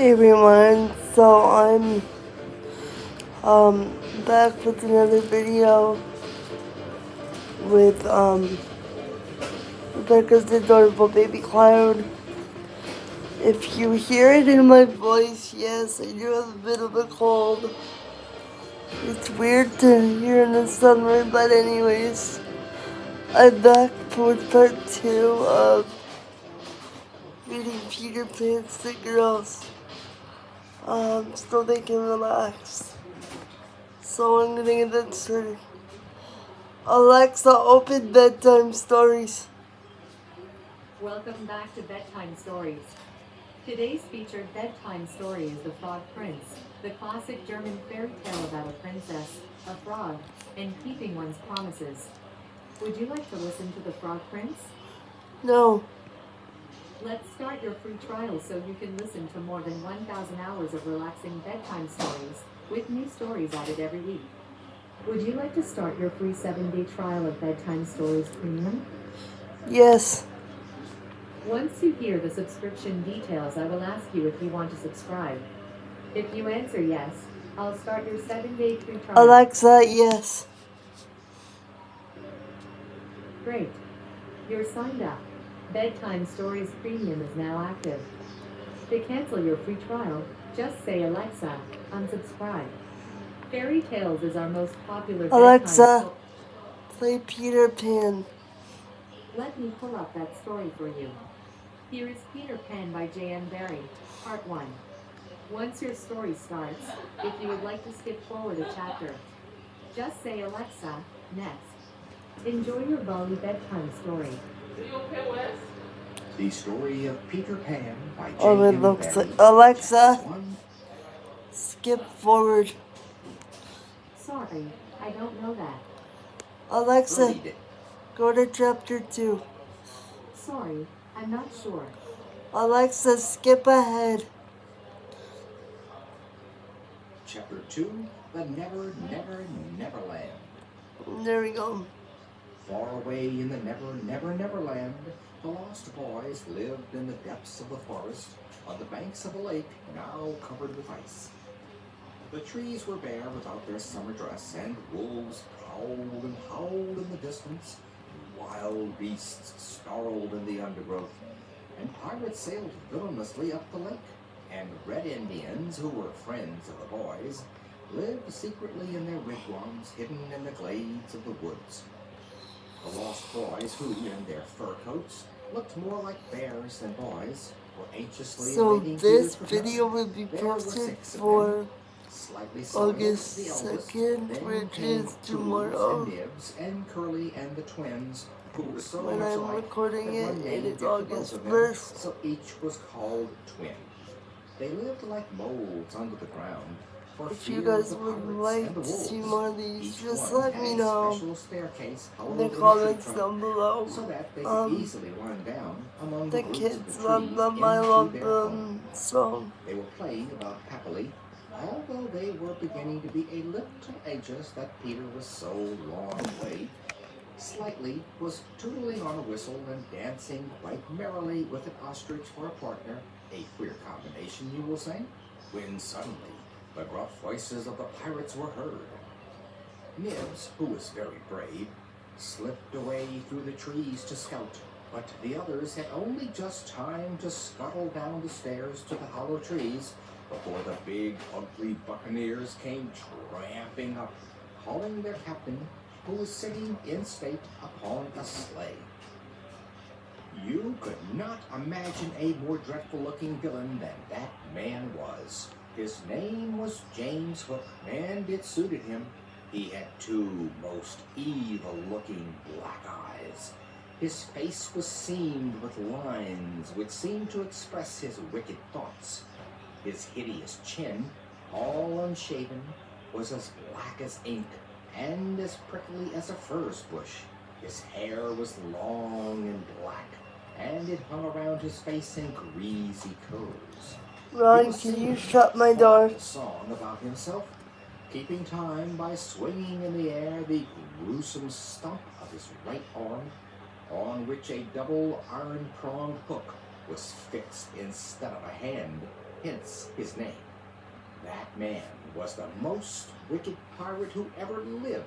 Hey everyone, so I'm back with another video with Rebecca's adorable baby cloud. If you hear it in my voice, yes, I do have a bit of a cold. It's weird to hear in the summer, but anyways, I'm back with part 2 of reading Peter Pan's to girls, so they can relax. So I'm gonna get that started. Alexa, open bedtime stories. Welcome back to Bedtime Stories. Today's featured bedtime story is The Frog Prince, the classic German fairy tale about a princess, a frog, and keeping one's promises. Would you like to listen to The Frog Prince? No. Let's start your free trial so you can listen to more than 1,000 hours of relaxing bedtime stories, with new stories added every week. Would you like to start your free 7-day trial of Bedtime Stories Premium? Yes. Once you hear the subscription details, I will ask you if you want to subscribe. If you answer yes, I'll start your 7-day free trial. Alexa, yes. Great. You're signed up. Bedtime Stories Premium is now active. To cancel your free trial, just say Alexa, unsubscribe. Fairy Tales is our most popular Alexa, play Peter Pan. Let me pull up that story for you. Here is Peter Pan by J.M. Barrie, Part 1. Once your story starts, if you would like to skip forward a chapter, just say Alexa, next. Enjoy your Bali bedtime story. The story of Peter Pan by Oh, it J.M. looks Barrie. like Alexa, Chapter 1. skip forward. Sorry, I don't know that. Alexa, Read it. go to chapter 2. Sorry, I'm not sure. Alexa, skip ahead. Chapter 2. The Never, Never, Neverland. There we go. Far away in the Never, Never, Neverland, the lost boys lived in the depths of the forest, on the banks of a lake now covered with ice. The trees were bare without their summer dress, and wolves prowled and howled in the distance, and wild beasts snarled in the undergrowth, and pirates sailed villainously up the lake, and red Indians, who were friends of the boys, lived secretly in their wigwams hidden in the glades of the woods. The lost boys, who, in their fur coats, looked more like bears than boys, were anxiously awaiting this Peter's video return. will be There were posted 6 of for them. Slightly Silver, August the eldest, 2nd, then which came is Toodles tomorrow. and Nibs and Curly and the twins, who were so When much I'm alike recording that it, one it name is gave to both August of them, 1st. so each was called Twin. They lived like moles under the ground, for If you fear of guys the would pirates and like the to see wolves. more of these, Each just one let had me a know special staircase in hollowed the in a tree comments trunk, down below. so that they could easily run down among the The roots of kids the love trees them, I into love their home. them, so They were playing about happily, although they were beginning to be a little anxious that Peter was so long away. Slightly was tootling on a whistle and dancing quite merrily with an ostrich for a partner, a queer combination, you will say, when suddenly the gruff voices of the pirates were heard. Nibs, who was very brave, slipped away through the trees to scout, but the others had only just time to scuttle down the stairs to the hollow trees before the big, ugly buccaneers came tramping up, calling their captain, who was sitting in state upon a sleigh. You could not imagine a more dreadful-looking villain than that man was. His name was James Hook, and it suited him. He had 2 most evil-looking black eyes. His face was seamed with lines which seemed to express his wicked thoughts. His hideous chin, all unshaven, was as black as ink and as prickly as a furze bush. His hair was long and black, and it hung around his face in greasy curls. Ron, can you shut my door? A song about himself, keeping time by swinging in the air the gruesome stump of his right arm, on which a double iron-pronged hook was fixed instead of a hand. hence his name. That man was the most wicked pirate who ever lived.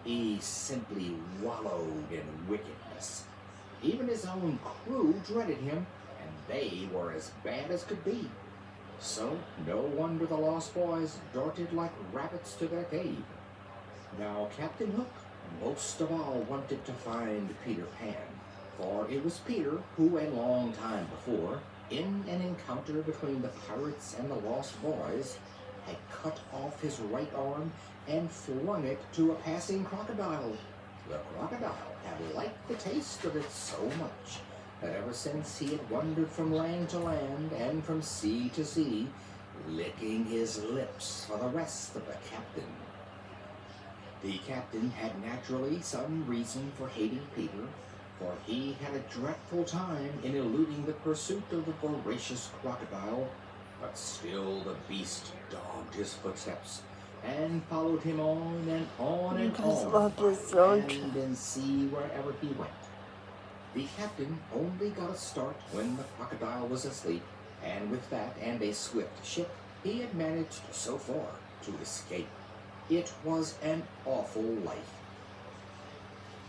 He simply wallowed in wickedness. Even his own crew dreaded him, and they were as bad as could be. So no wonder the Lost Boys darted like rabbits to their cave. Now Captain Hook most of all wanted to find Peter Pan, for it was Peter who, a long time before, in an encounter between the pirates and the Lost Boys, had cut off his right arm and flung it to a passing crocodile. The crocodile had liked the taste of it so much that ever since he had wandered from land to land and from sea to sea, licking his lips for the rest of the captain. The captain had naturally some reason for hating Peter, for he had a dreadful time in eluding the pursuit of the voracious crocodile, but still the beast dogged his footsteps and followed him on and on You and guys on, love this, by don't you? land and sea wherever he went. The captain only got a start when the crocodile was asleep, and with that and a swift ship, he had managed so far to escape. It was an awful life.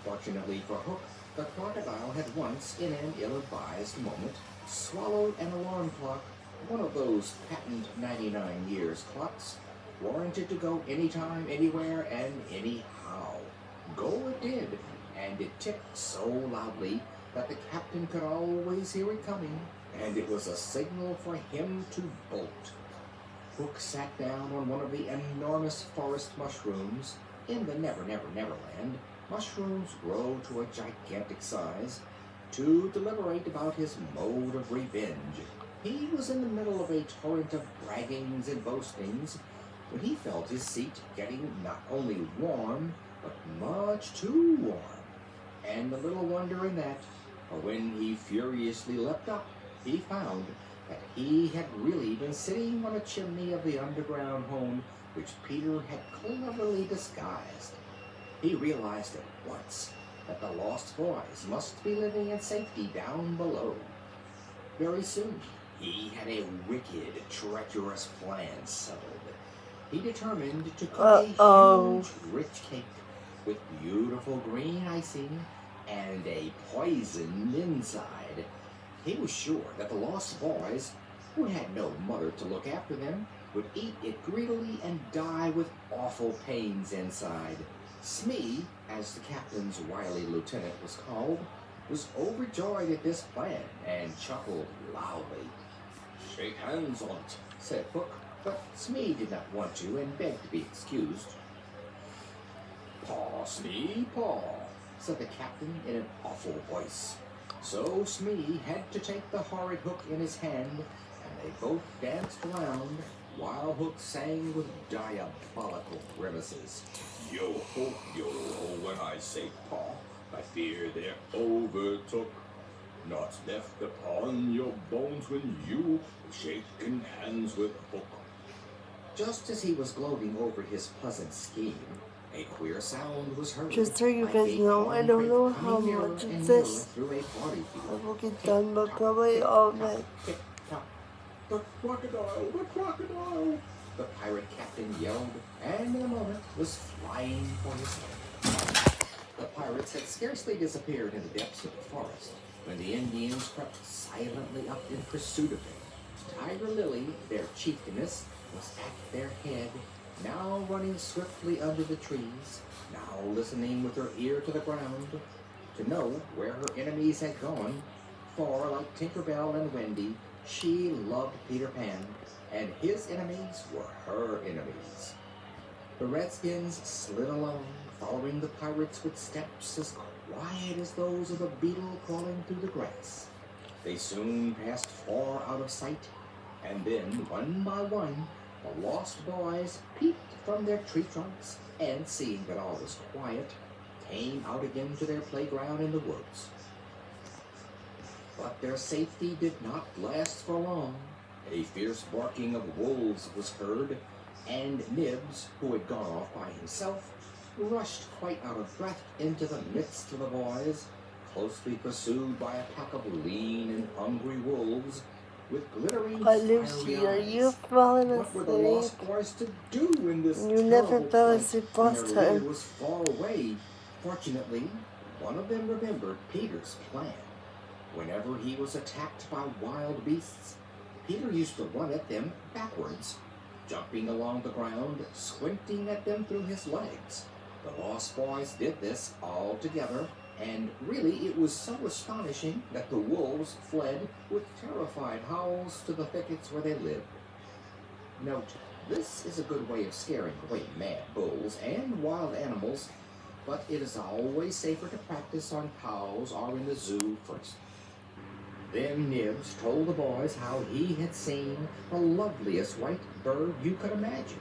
Fortunately for Hook, the crocodile had once, in an ill-advised moment, swallowed an alarm clock, one of those patent 99 years clocks, warranted to go anytime, anywhere, and anyhow. Go it did, and it ticked so loudly that the captain could always hear it coming, and it was a signal for him to bolt. Hook sat down on one of the enormous forest mushrooms. In the Never Never Neverland, mushrooms grow to a gigantic size, to deliberate about his mode of revenge. He was in the middle of a torrent of braggings and boastings when he felt his seat getting not only warm, but much too warm. And the little wonder in that, for when he furiously leapt up, he found that he had really been sitting on a chimney of the underground home which Peter had cleverly disguised. He realized at once that the Lost Boys must be living in safety down below. Very soon, he had a wicked, treacherous plan settled. He determined to cook a huge, rich cake with beautiful green icing and a poison inside. He was sure that the Lost Boys, who had no mother to look after them, would eat it greedily and die with awful pains inside. Smee, as the captain's wily lieutenant was called, was overjoyed at this plan and chuckled loudly. "Shake hands on it," said Hook, but Smee did not want to and begged to be excused. "Paw, Smee, paw," said the captain in an awful voice. So Smee had to take the horrid Hook in his hand, and they both danced around while Hook sang with diabolical grimaces. "Yo-ho, yo-ho, when I say paw, I fear they're overtook. Not left upon your bones when you shaken hands with Hook." Just as he was gloating over his pleasant scheme, a queer sound was heard. Just so you like guys a know, I don't know concrete how coming nearer much and of nearer this through a body I field. will get done, but probably all of it. Tick-tock. "The crocodile! The crocodile!" the pirate captain yelled, and in a moment was flying for his life. The pirates had scarcely disappeared in the depths of the forest when the Indians crept silently up in pursuit of them. Tiger Lily, their chieftainess, was at their head, now running swiftly under the trees, now listening with her ear to the ground to know where her enemies had gone, for like Tinker Bell and Wendy, she loved Peter Pan, and his enemies were her enemies. The Redskins slid along, following the pirates with steps as quiet as those of a beetle crawling through the grass. They soon passed far out of sight, and then, one by one, the Lost Boys peeped from their tree trunks, and seeing that all was quiet, came out again to their playground in the woods. But their safety did not last for long. A fierce barking of wolves was heard, and Nibs, who had gone off by himself, rushed quite out of breath into the midst of the boys, closely pursued by a pack of lean and hungry wolves. with glittering, Hi fiery Lucy, are you eyes. falling What were the asleep? lost boys to do in this You never terrible fell plight asleep when their last leader time. was far away? Fortunately, one of them remembered Peter's plan. Whenever he was attacked by wild beasts, Peter used to run at them backwards, jumping along the ground, squinting at them through his legs. The lost boys did this all together, and really it was so astonishing that the wolves fled with terrified howls to the thickets where they lived. Note, this is a good way of scaring away mad bulls and wild animals, but it is always safer to practice on cows or in the zoo first. Then Nibs told the boys how he had seen the loveliest white bird you could imagine.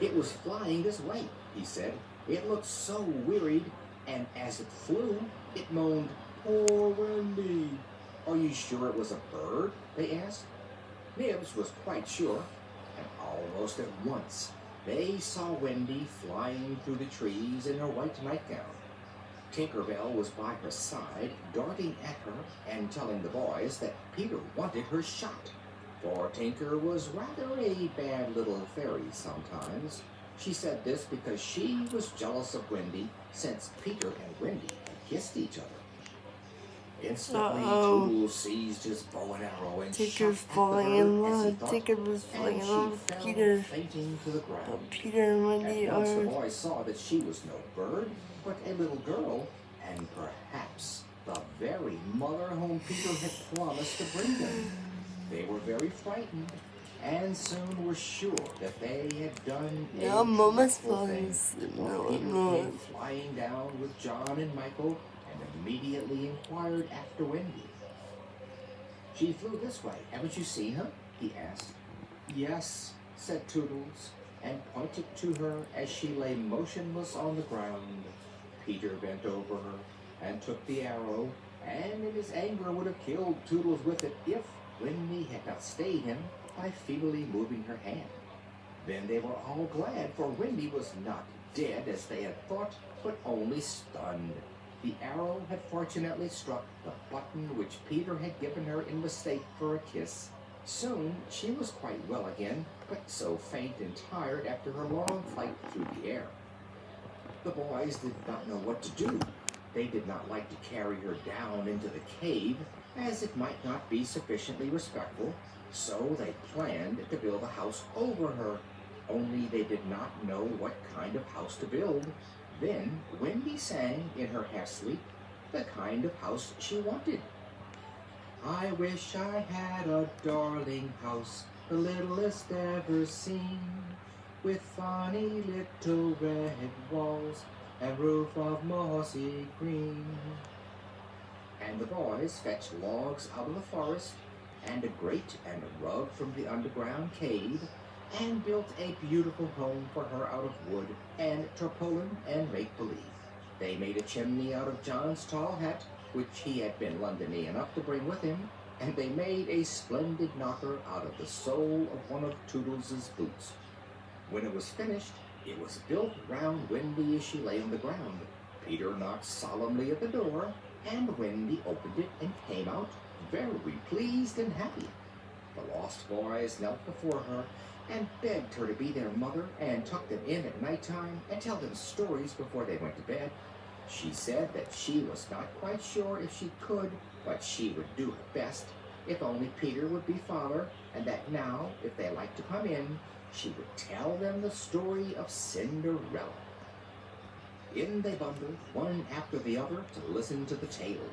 It was flying this way, he said. It looked so wearied, and as it flew, it moaned, "Poor Wendy." "Are you sure it was a bird?" they asked. Nibs was quite sure, and almost at once they saw Wendy flying through the trees in her white nightgown. Tinkerbell was by her side, darting at her and telling the boys that Peter wanted her shot, for Tinker was rather a bad little fairy sometimes. She said this because she was jealous of Wendy since Peter and Wendy had kissed each other. Instantly, Toodles seized his bow and arrow and Tinker's shot at the falling in bird as he love. thought, Tinker was falling and in she love with fell Peter. fainting to the ground. Peter and At Wendy once the are... boys saw that she was no bird, but a little girl, and perhaps the very mother whom Peter had promised to bring them. They were very frightened, and soon were sure that they had done a No, Mama's dreadful falling thing. asleep. For No, Peter I'm came not. flying down with John and Michael, and immediately inquired after Wendy. "She flew this way. Haven't you seen her?" he asked. "Yes," said Toodles, and pointed to her as she lay motionless on the ground. Peter bent over her and took the arrow, and in his anger would have killed Toodles with it if Wendy had not stayed him by feebly moving her hand. Then they were all glad, for Wendy was not dead as they had thought, but only stunned. The arrow had fortunately struck the button which Peter had given her in mistake for a kiss. Soon she was quite well again, but so faint and tired after her long flight through the air. The boys did not know what to do. They did not like to carry her down into the cave, as it might not be sufficiently respectful, so they planned to build a house over her, only they did not know what kind of house to build. Then Wendy sang in her half-sleep the kind of house she wanted. "I wish I had a darling house, the littlest ever seen, with funny little red walls and roof of mossy green." And the boys fetched logs out of the forest and a grate and a rug from the underground cave, and built a beautiful home for her out of wood and tarpaulin and make-believe. They made a chimney out of John's tall hat, which he had been Londony enough to bring with him, and they made a splendid knocker out of the sole of one of Toodles's boots. When it was finished, it was built round Wendy as she lay on the ground. Peter knocked solemnly at the door, and Wendy opened it and came out, very pleased and happy. The lost boys knelt before her and begged her to be their mother and tuck them in at nighttime and tell them stories before they went to bed. She said that she was not quite sure if she could, but she would do her best if only Peter would be father, and that now, if they liked to come in, she would tell them the story of Cinderella. In they bundled, one after the other, to listen to the tale.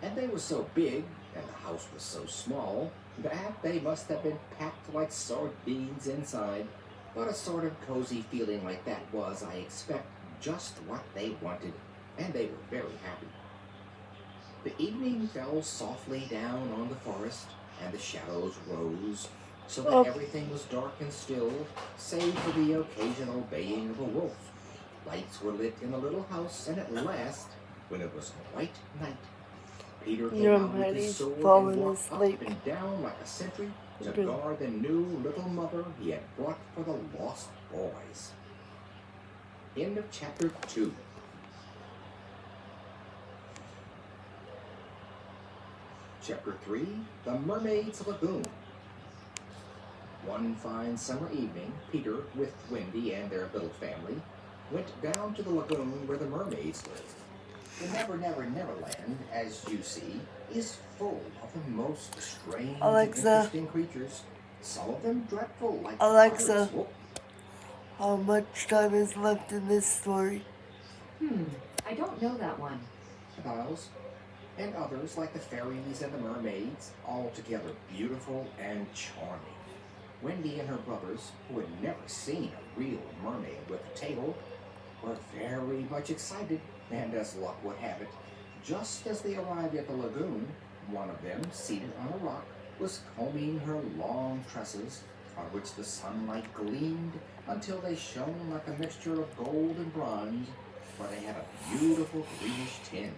And they were so big, and the house was so small, that they must have been packed like sardines inside. But a sort of cozy feeling like that was, I expect, just what they wanted, and they were very happy. The evening fell softly down on the forest, and the shadows rose, so that everything was dark and still, save for the occasional baying of a wolf. Lights were lit in the little house, and at last, when it was quite night, Peter came out with his sword and walked up and down like a sentry to guard the new little mother he had brought for the lost boys. End of chapter 2. Chapter 3, The Mermaid's Lagoon. One fine summer evening, Peter, with Wendy and their little family, went down to the lagoon where the mermaids lived. The Never Never Neverland, as you see, is full of the most strange Alexa. and interesting creatures. Some of them dreadful, like Alexa. pirates. Whoop. How much time is left in this story? I don't know that one. Reptiles, and others like the fairies and the mermaids, altogether beautiful and charming. Wendy and her brothers, who had never seen a real mermaid with a tail, were very much excited, and as luck would have it, just as they arrived at the lagoon, one of them, seated on a rock, was combing her long tresses, on which the sunlight gleamed until they shone like a mixture of gold and bronze, for they had a beautiful greenish tinge.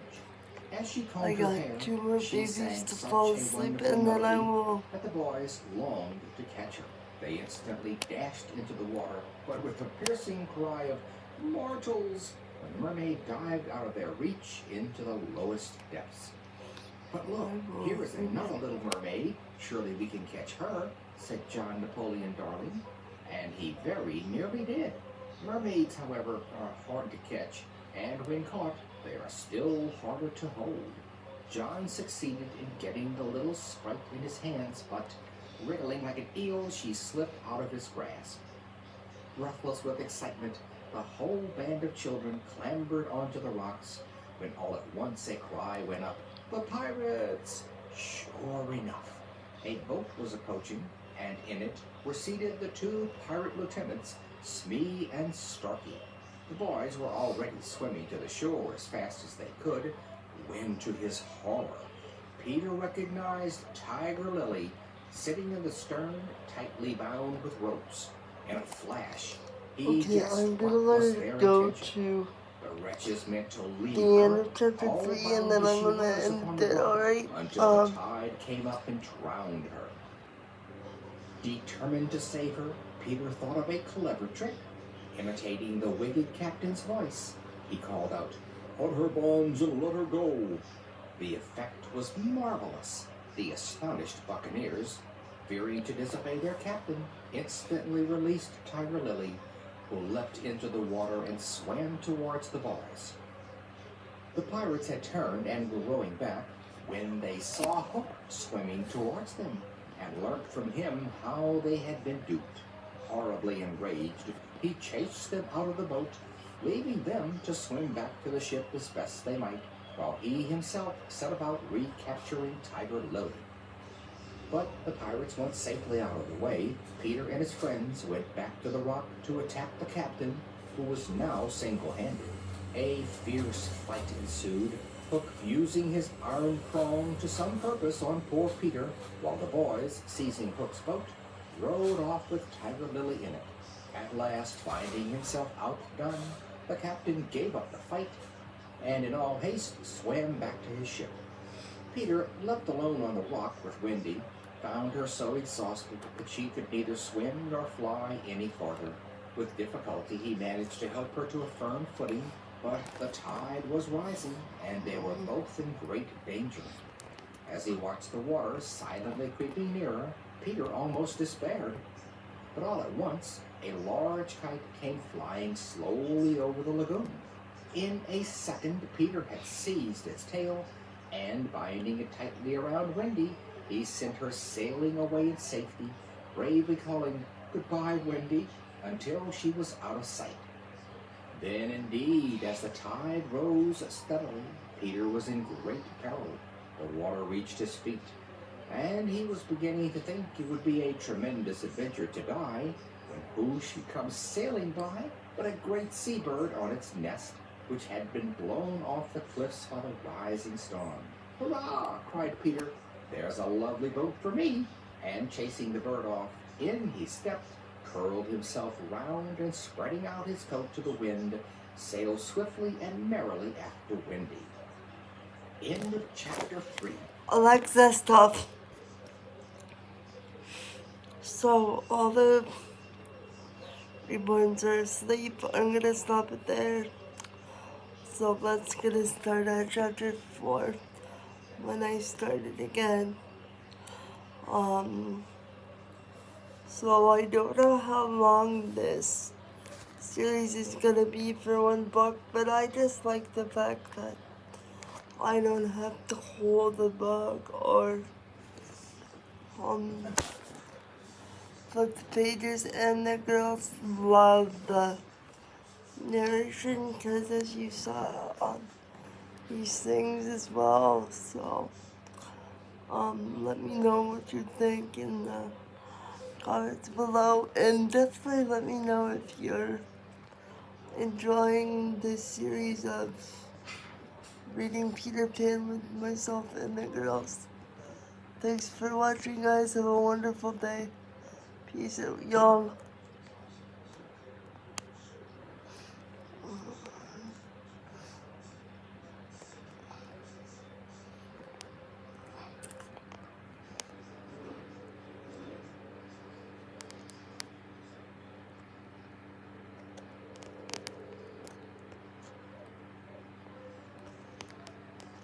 As she I combed her hair, got 2 more she babies sang to such fall a asleep wonderful and then I melody will. that the boys longed to catch her. They instantly dashed into the water, but with a piercing cry of "Mortals!" the mermaid dived out of their reach into the lowest depths. But look, here is another little mermaid. Surely we can catch her, said John Napoleon Darling, and he very nearly did. Mermaids, however, are hard to catch, and when caught, they are still harder to hold. John succeeded in getting the little sprite in his hands, but wriggling like an eel, she slipped out of his grasp. Breathless with excitement, the whole band of children clambered onto the rocks, when all at once a cry went up, "The pirates!" Sure enough, a boat was approaching, and in it were seated the 2 pirate lieutenants, Smee and Starkey. The boys were already swimming to the shore as fast as they could, when to his horror, Peter recognized Tiger Lily sitting in the stern, tightly bound with ropes. In a flash, he Okay, guessed I'm gonna what was let their it go intention. to The wretches meant to leave the end her, of chapter all 3 and bound then as I'm she gonna was upon end the it, rock, alright? until the tide came up and drowned her. Determined to save her, Peter thought of a clever trick. Imitating the wicked captain's voice, he called out, "Put her bonds and let her go." The effect was marvelous. The astonished buccaneers, fearing to disobey their captain, instantly released Tiger Lily, who leapt into the water and swam towards the boys. The pirates had turned and were rowing back when they saw Hook swimming towards them, and learnt from him how they had been duped. Horribly enraged, he chased them out of the boat, leaving them to swim back to the ship as best they might, while he himself set about recapturing Tiger Lily. But the pirates once safely out of the way, Peter and his friends went back to the rock to attack the captain, who was now single-handed. A fierce fight ensued, Hook using his iron prong to some purpose on poor Peter, while the boys, seizing Hook's boat, rowed off with Tiger Lily in it. At last, finding himself outdone, the captain gave up the fight, and in all haste swam back to his ship. Peter, left alone on the rock with Wendy, found her so exhausted that she could neither swim nor fly any farther. With difficulty he managed to help her to a firm footing, but the tide was rising, and they were both in great danger. As he watched the water silently creeping nearer, Peter almost despaired. But all at once, a large kite came flying slowly over the lagoon. In a second, Peter had seized its tail, and binding it tightly around Wendy, he sent her sailing away in safety, bravely calling, "Goodbye, Wendy," until she was out of sight. Then indeed, as the tide rose steadily, Peter was in great peril. The water reached his feet, and he was beginning to think it would be a tremendous adventure to die, when who should come sailing by but a great seabird on its nest, which had been blown off the cliffs by the rising storm. "Hurrah!" cried Peter. "There's a lovely boat for me!" And chasing the bird off, in he stepped, curled himself round, and spreading out his coat to the wind, sailed swiftly and merrily after Wendy. End of chapter 3. Alexa, stop. So, all the reborns are asleep. I'm gonna stop it there. So, let's get started at chapter 4. when I started again. So I don't know how long this series is gonna be for one book, but I just like the fact that I don't have to hold the book or um flip the pages, and the girls love the narration because, as you saw, he sings as well. So let me know what you think in the comments below, and definitely let me know if you're enjoying this series of reading Peter Pan with myself and the girls. Thanks for watching, guys. Have a wonderful day. Peace out, y'all.